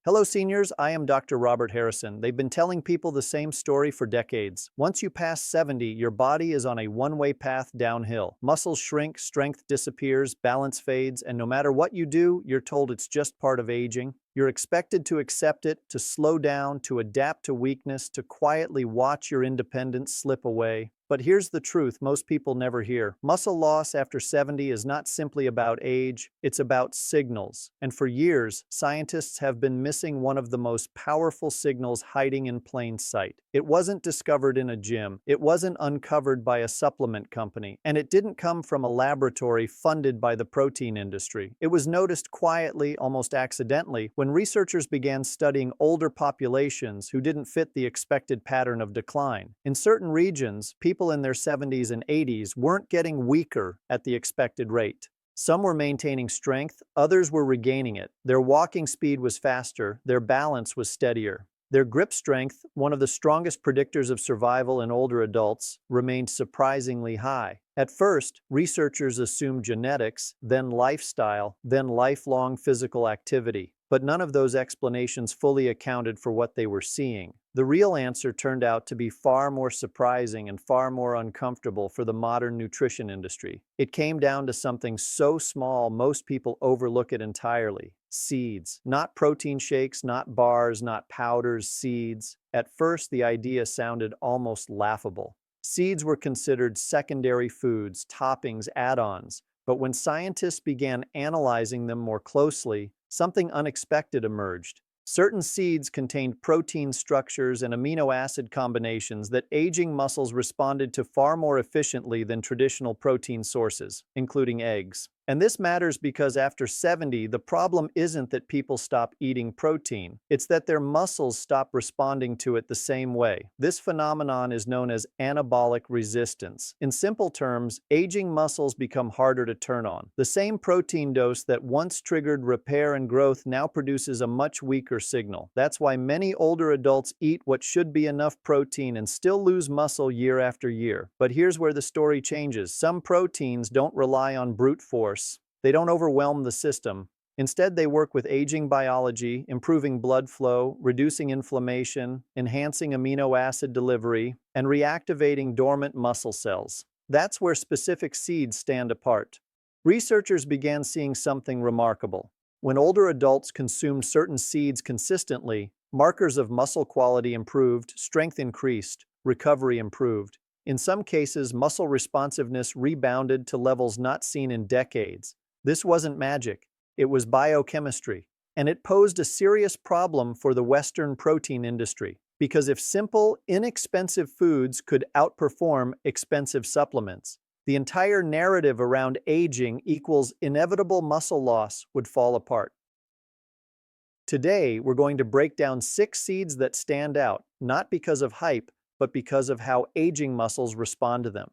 Hello, seniors. I am Dr. Robert Harrison. They've been telling people the same story for decades. Once you pass 70, your body is on a one-way path downhill. Muscles shrink, strength disappears, balance fades, and no matter what you do, you're told it's just part of aging. You're expected to accept it, to slow down, to adapt to weakness, to quietly watch your independence slip away. But here's the truth most people never hear. Muscle loss after 70 is not simply about age, it's about signals. And for years, scientists have been missing one of the most powerful signals hiding in plain sight. It wasn't discovered in a gym, it wasn't uncovered by a supplement company, and it didn't come from a laboratory funded by the protein industry. It was noticed quietly, almost accidentally, when researchers began studying older populations who didn't fit the expected pattern of decline. In certain regions, people in their 70s and 80s weren't getting weaker at the expected rate. Some were maintaining strength, others were regaining it. Their walking speed was faster, their balance was steadier. Their grip strength, one of the strongest predictors of survival in older adults, remained surprisingly high. At first, researchers assumed genetics, then lifestyle, then lifelong physical activity. But none of those explanations fully accounted for what they were seeing. The real answer turned out to be far more surprising and far more uncomfortable for the modern nutrition industry. It came down to something so small most people overlook it entirely. Seeds. Not protein shakes, not bars, not powders, seeds. At first, the idea sounded almost laughable. Seeds were considered secondary foods, toppings, add-ons. But when scientists began analyzing them more closely, something unexpected emerged. Certain seeds contained protein structures and amino acid combinations that aging muscles responded to far more efficiently than traditional protein sources, including eggs. And this matters because after 70, the problem isn't that people stop eating protein, it's that their muscles stop responding to it the same way. This phenomenon is known as anabolic resistance. In simple terms, aging muscles become harder to turn on. The same protein dose that once triggered repair and growth now produces a much weaker signal. That's why many older adults eat what should be enough protein and still lose muscle year after year. But here's where the story changes. Some proteins don't rely on brute force. They don't overwhelm the system. Instead, they work with aging biology, improving blood flow, reducing inflammation, enhancing amino acid delivery, and reactivating dormant muscle cells. That's where specific seeds stand apart. Researchers began seeing something remarkable. When older adults consumed certain seeds consistently, markers of muscle quality improved, strength increased, recovery improved. In some cases, muscle responsiveness rebounded to levels not seen in decades. This wasn't magic, it was biochemistry. And it posed a serious problem for the Western protein industry. Because if simple, inexpensive foods could outperform expensive supplements, the entire narrative around aging equals inevitable muscle loss would fall apart. Today, we're going to break down 6 seeds that stand out, not because of hype, but because of how aging muscles respond to them.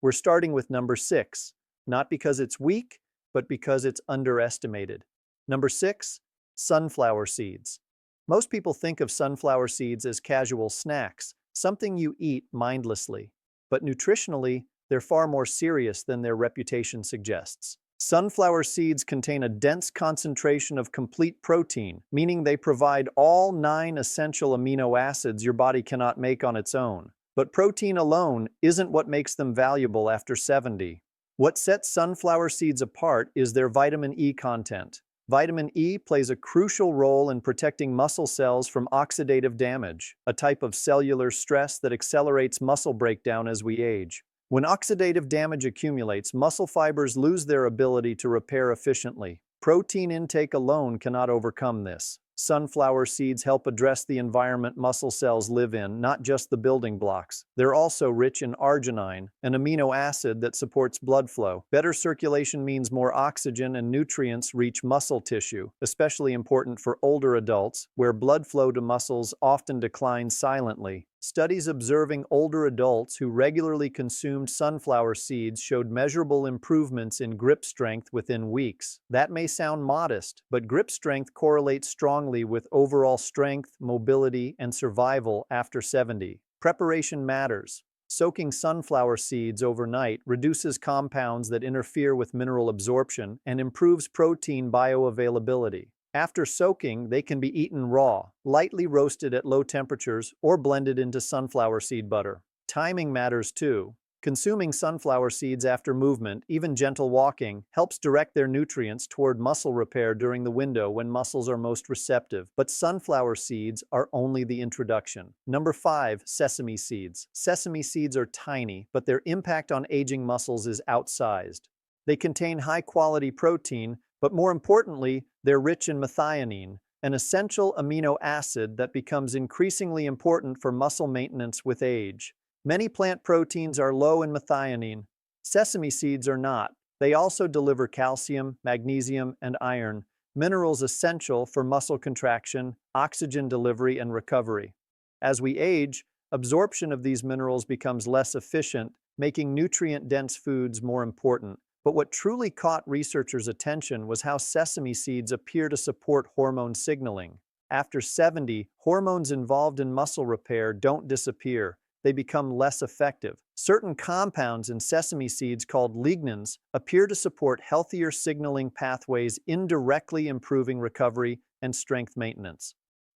We're starting with number 6, not because it's weak, but because it's underestimated. Number 6, sunflower seeds. Most people think of sunflower seeds as casual snacks, something you eat mindlessly. But nutritionally, they're far more serious than their reputation suggests. Sunflower seeds contain a dense concentration of complete protein, meaning they provide all 9 essential amino acids your body cannot make on its own. But protein alone isn't what makes them valuable after 70. What sets sunflower seeds apart is their vitamin E content. Vitamin E plays a crucial role in protecting muscle cells from oxidative damage, a type of cellular stress that accelerates muscle breakdown as we age. When oxidative damage accumulates, muscle fibers lose their ability to repair efficiently. Protein intake alone cannot overcome this. Sunflower seeds help address the environment muscle cells live in, not just the building blocks. They're also rich in arginine, an amino acid that supports blood flow. Better circulation means more oxygen and nutrients reach muscle tissue, especially important for older adults, where blood flow to muscles often declines silently. Studies observing older adults who regularly consumed sunflower seeds showed measurable improvements in grip strength within weeks. That may sound modest, but grip strength correlates strongly with overall strength, mobility, and survival after 70. Preparation matters. Soaking sunflower seeds overnight reduces compounds that interfere with mineral absorption and improves protein bioavailability. After soaking, they can be eaten raw, lightly roasted at low temperatures, or blended into sunflower seed butter. Timing matters too. Consuming sunflower seeds after movement, even gentle walking, helps direct their nutrients toward muscle repair during the window when muscles are most receptive. But sunflower seeds are only the introduction. Number 5, sesame seeds. Sesame seeds are tiny, but their impact on aging muscles is outsized. They contain high-quality protein, but more importantly, they're rich in methionine, an essential amino acid that becomes increasingly important for muscle maintenance with age. Many plant proteins are low in methionine. Sesame seeds are not. They also deliver calcium, magnesium, and iron, minerals essential for muscle contraction, oxygen delivery, and recovery. As we age, absorption of these minerals becomes less efficient, making nutrient-dense foods more important. But what truly caught researchers' attention was how sesame seeds appear to support hormone signaling. After 70, hormones involved in muscle repair don't disappear. They become less effective. Certain compounds in sesame seeds called lignans appear to support healthier signaling pathways, indirectly improving recovery and strength maintenance.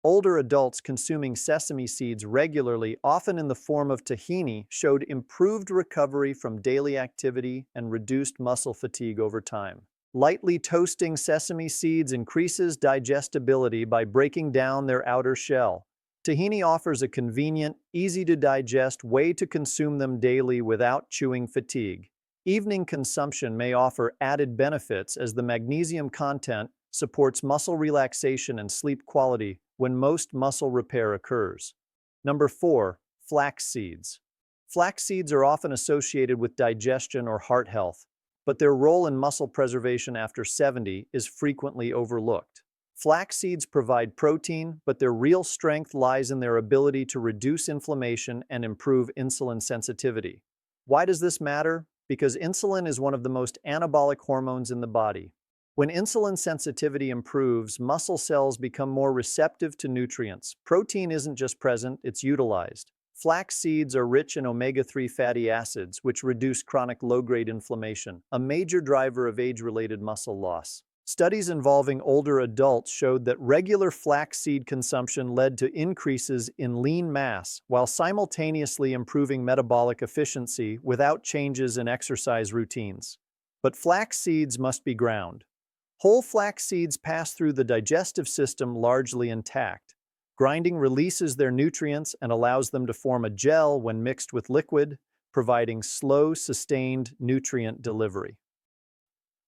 Older adults consuming sesame seeds regularly, often in the form of tahini, showed improved recovery from daily activity and reduced muscle fatigue over time. Lightly toasting sesame seeds increases digestibility by breaking down their outer shell. Tahini offers a convenient, easy-to-digest way to consume them daily without chewing fatigue. Evening consumption may offer added benefits as the magnesium content supports muscle relaxation and sleep quality when most muscle repair occurs. Number 4, flax seeds. Flax seeds are often associated with digestion or heart health, but their role in muscle preservation after 70 is frequently overlooked. Flax seeds provide protein, but their real strength lies in their ability to reduce inflammation and improve insulin sensitivity. Why does this matter? Because insulin is one of the most anabolic hormones in the body. When insulin sensitivity improves, muscle cells become more receptive to nutrients. Protein isn't just present, it's utilized. Flax seeds are rich in omega-3 fatty acids, which reduce chronic low-grade inflammation, a major driver of age-related muscle loss. Studies involving older adults showed that regular flax seed consumption led to increases in lean mass while simultaneously improving metabolic efficiency without changes in exercise routines. But flax seeds must be ground. Whole flax seeds pass through the digestive system largely intact. Grinding releases their nutrients and allows them to form a gel when mixed with liquid, providing slow, sustained nutrient delivery.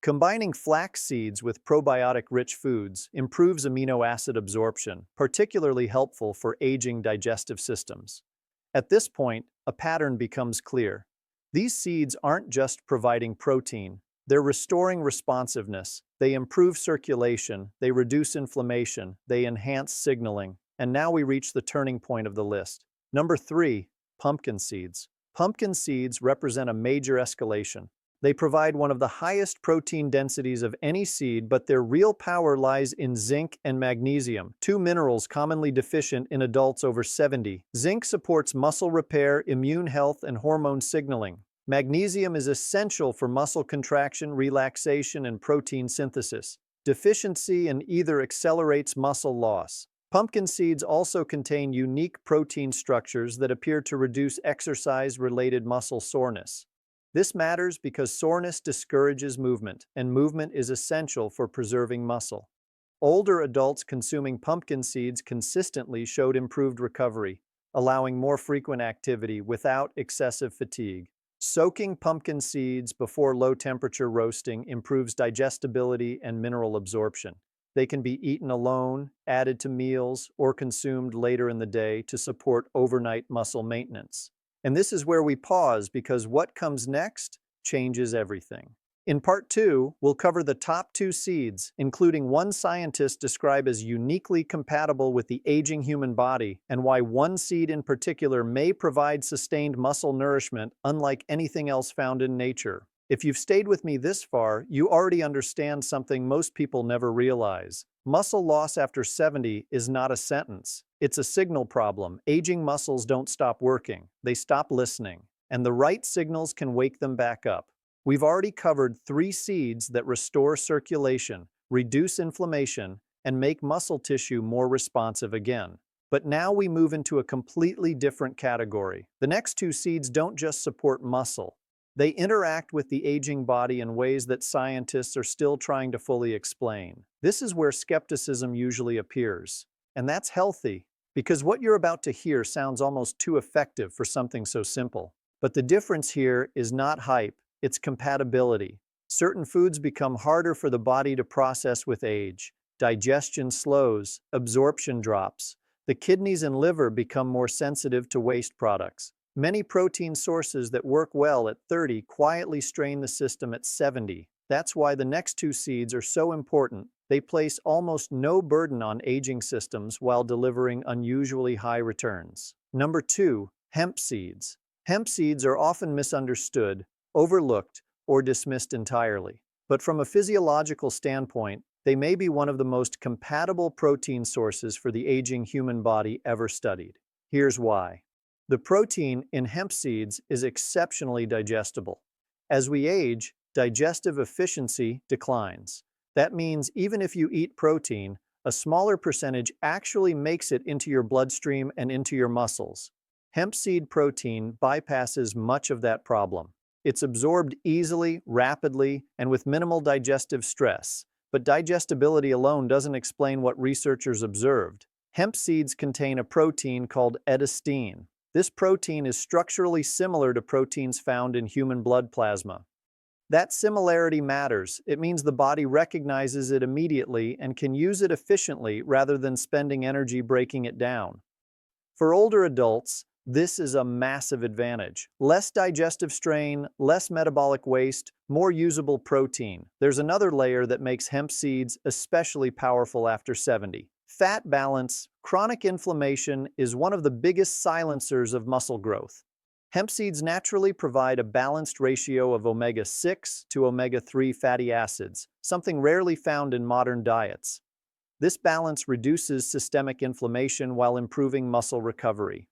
Combining flax seeds with probiotic-rich foods improves amino acid absorption, particularly helpful for aging digestive systems. At this point, a pattern becomes clear. These seeds aren't just providing protein, they're restoring responsiveness, they improve circulation, they reduce inflammation, they enhance signaling, and now we reach the turning point of the list. Number 3, pumpkin seeds. Pumpkin seeds represent a major escalation. They provide one of the highest protein densities of any seed, but their real power lies in zinc and magnesium, two minerals commonly deficient in adults over 70. Zinc supports muscle repair, immune health, and hormone signaling. Magnesium is essential for muscle contraction, relaxation, and protein synthesis. Deficiency in either accelerates muscle loss. Pumpkin seeds also contain unique protein structures that appear to reduce exercise-related muscle soreness. This matters because soreness discourages movement, and movement is essential for preserving muscle. Older adults consuming pumpkin seeds consistently showed improved recovery, allowing more frequent activity without excessive fatigue. Soaking pumpkin seeds before low-temperature roasting improves digestibility and mineral absorption. They can be eaten alone, added to meals, or consumed later in the day to support overnight muscle maintenance. And this is where we pause because what comes next changes everything. In Part 2, we'll cover the top 2 seeds, including one scientists describe as uniquely compatible with the aging human body, and why one seed in particular may provide sustained muscle nourishment unlike anything else found in nature. If you've stayed with me this far, you already understand something most people never realize. Muscle loss after 70 is not a sentence. It's a signal problem. Aging muscles don't stop working. They stop listening. And the right signals can wake them back up. We've already covered 3 seeds that restore circulation, reduce inflammation, and make muscle tissue more responsive again. But now we move into a completely different category. The next two seeds don't just support muscle. They interact with the aging body in ways that scientists are still trying to fully explain. This is where skepticism usually appears. And that's healthy, because what you're about to hear sounds almost too effective for something so simple. But the difference here is not hype, it's compatibility. Certain foods become harder for the body to process with age. Digestion slows, absorption drops. The kidneys and liver become more sensitive to waste products. Many protein sources that work well at 30 quietly strain the system at 70. That's why the next two seeds are so important. They place almost no burden on aging systems while delivering unusually high returns. Number 2, hemp seeds. Hemp seeds are often misunderstood, overlooked, or dismissed entirely. But from a physiological standpoint, they may be one of the most compatible protein sources for the aging human body ever studied. Here's why. The protein in hemp seeds is exceptionally digestible. As we age, digestive efficiency declines. That means even if you eat protein, a smaller percentage actually makes it into your bloodstream and into your muscles. Hemp seed protein bypasses much of that problem. It's absorbed easily, rapidly, and with minimal digestive stress. But digestibility alone doesn't explain what researchers observed. Hemp seeds contain a protein called edestine. This protein is structurally similar to proteins found in human blood plasma. That similarity matters. It means the body recognizes it immediately and can use it efficiently rather than spending energy breaking it down. For older adults, this is a massive advantage. Less digestive strain, less metabolic waste, more usable protein. There's another layer that makes hemp seeds especially powerful after 70. Fat balance. Chronic inflammation is one of the biggest silencers of muscle growth. Hemp seeds naturally provide a balanced ratio of omega-6 to omega-3 fatty acids, something rarely found in modern diets. This balance reduces systemic inflammation while improving muscle recovery.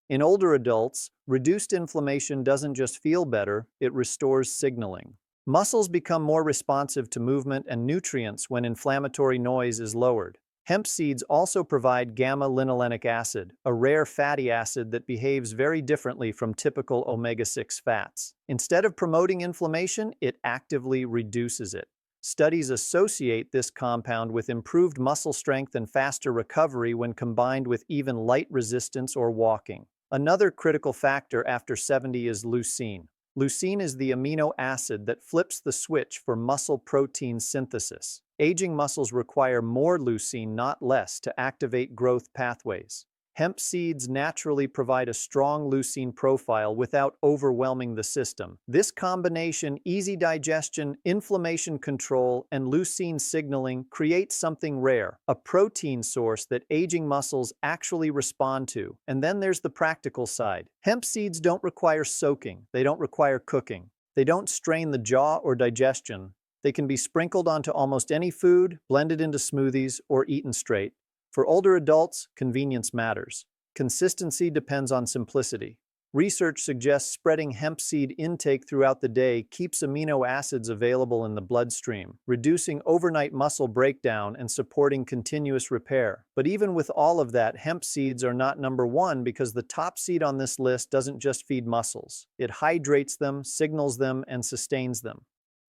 In older adults, reduced inflammation doesn't just feel better, it restores signaling. Muscles become more responsive to movement and nutrients when inflammatory noise is lowered. Hemp seeds also provide gamma-linolenic acid, a rare fatty acid that behaves very differently from typical omega-6 fats. Instead of promoting inflammation, it actively reduces it. Studies associate this compound with improved muscle strength and faster recovery when combined with even light resistance or walking. Another critical factor after 70 is leucine. Leucine is the amino acid that flips the switch for muscle protein synthesis. Aging muscles require more leucine, not less, to activate growth pathways. Hemp seeds naturally provide a strong leucine profile without overwhelming the system. This combination, easy digestion, inflammation control, and leucine signaling, creates something rare, a protein source that aging muscles actually respond to. And then there's the practical side. Hemp seeds don't require soaking, they don't require cooking, they don't strain the jaw or digestion. They can be sprinkled onto almost any food, blended into smoothies, or eaten straight. For older adults, convenience matters. Consistency depends on simplicity. Research suggests spreading hemp seed intake throughout the day keeps amino acids available in the bloodstream, reducing overnight muscle breakdown and supporting continuous repair. But even with all of that, hemp seeds are not number one because the top seed on this list doesn't just feed muscles. It hydrates them, signals them, and sustains them.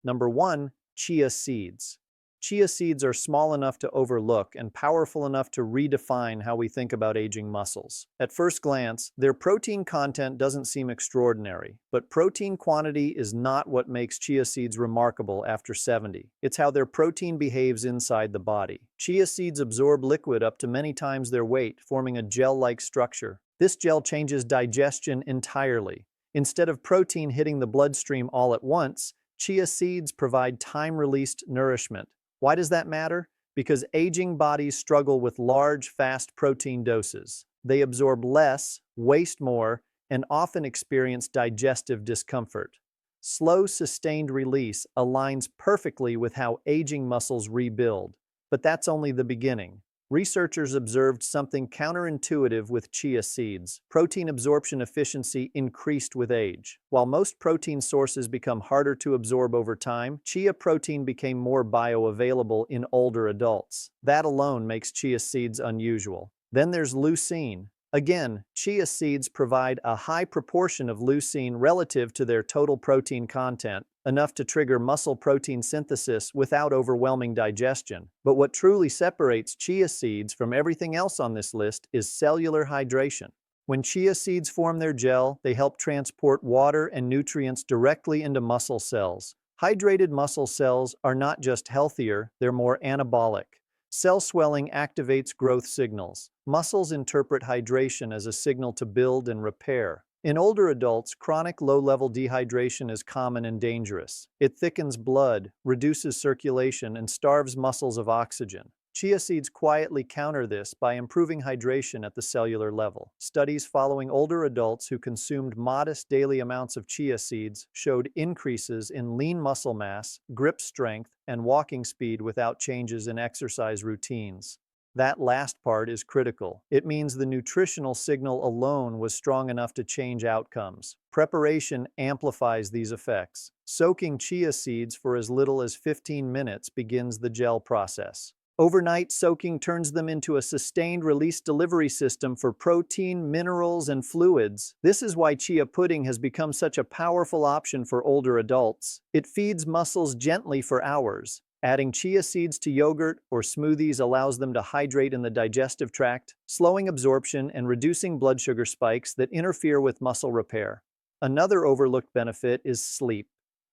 Number 1, chia seeds. Chia seeds are small enough to overlook and powerful enough to redefine how we think about aging muscles. At first glance, their protein content doesn't seem extraordinary, but protein quantity is not what makes chia seeds remarkable after 70. It's how their protein behaves inside the body. Chia seeds absorb liquid up to many times their weight, forming a gel-like structure. This gel changes digestion entirely. Instead of protein hitting the bloodstream all at once, chia seeds provide time-released nourishment. Why does that matter? Because aging bodies struggle with large, fast protein doses. They absorb less, waste more, and often experience digestive discomfort. Slow, sustained release aligns perfectly with how aging muscles rebuild. But that's only the beginning. Researchers observed something counterintuitive with chia seeds. Protein absorption efficiency increased with age. While most protein sources become harder to absorb over time, chia protein became more bioavailable in older adults. That alone makes chia seeds unusual. Then there's leucine. Again, chia seeds provide a high proportion of leucine relative to their total protein content, enough to trigger muscle protein synthesis without overwhelming digestion. But what truly separates chia seeds from everything else on this list is cellular hydration. When chia seeds form their gel, they help transport water and nutrients directly into muscle cells. Hydrated muscle cells are not just healthier, they're more anabolic. Cell swelling activates growth signals. Muscles interpret hydration as a signal to build and repair. In older adults, chronic low-level dehydration is common and dangerous. It thickens blood, reduces circulation, and starves muscles of oxygen. Chia seeds quietly counter this by improving hydration at the cellular level. Studies following older adults who consumed modest daily amounts of chia seeds showed increases in lean muscle mass, grip strength, and walking speed without changes in exercise routines. That last part is critical. It means the nutritional signal alone was strong enough to change outcomes. Preparation amplifies these effects. Soaking chia seeds for as little as 15 minutes begins the gel process. Overnight soaking turns them into a sustained-release delivery system for protein, minerals, and fluids. This is why chia pudding has become such a powerful option for older adults. It feeds muscles gently for hours. Adding chia seeds to yogurt or smoothies allows them to hydrate in the digestive tract, slowing absorption and reducing blood sugar spikes that interfere with muscle repair. Another overlooked benefit is sleep.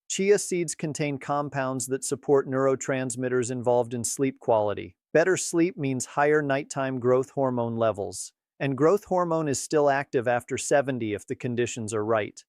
Chia seeds contain compounds that support neurotransmitters involved in sleep quality. Better sleep means higher nighttime growth hormone levels. And growth hormone is still active after 70 if the conditions are right.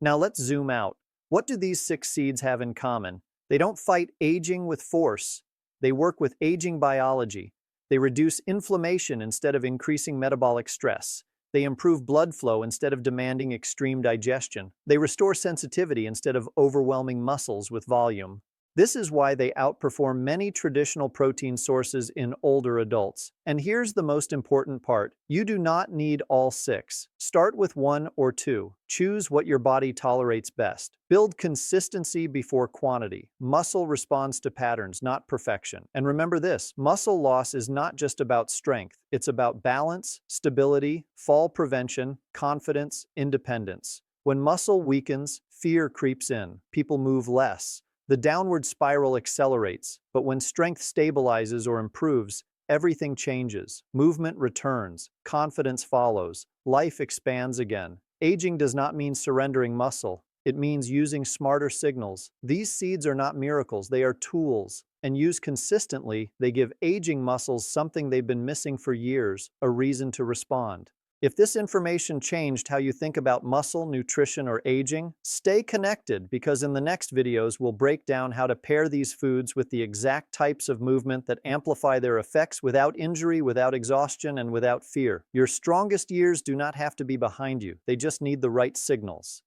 Now let's zoom out. What do these 6 seeds have in common? They don't fight aging with force. They work with aging biology. They reduce inflammation instead of increasing metabolic stress. They improve blood flow instead of demanding extreme digestion. They restore sensitivity instead of overwhelming muscles with volume. This is why they outperform many traditional protein sources in older adults. And here's the most important part. You do not need all 6. Start with 1 or 2. Choose what your body tolerates best. Build consistency before quantity. Muscle responds to patterns, not perfection. And remember this, muscle loss is not just about strength. It's about balance, stability, fall prevention, confidence, independence. When muscle weakens, fear creeps in. People move less. The downward spiral accelerates, but when strength stabilizes or improves, everything changes. Movement returns, confidence follows, life expands again. Aging does not mean surrendering muscle. It means using smarter signals. These seeds are not miracles, they are tools. And used consistently, they give aging muscles something they've been missing for years, a reason to respond. If this information changed how you think about muscle, nutrition, or aging, stay connected because in the next videos we'll break down how to pair these foods with the exact types of movement that amplify their effects without injury, without exhaustion, and without fear. Your strongest years do not have to be behind you, they just need the right signals.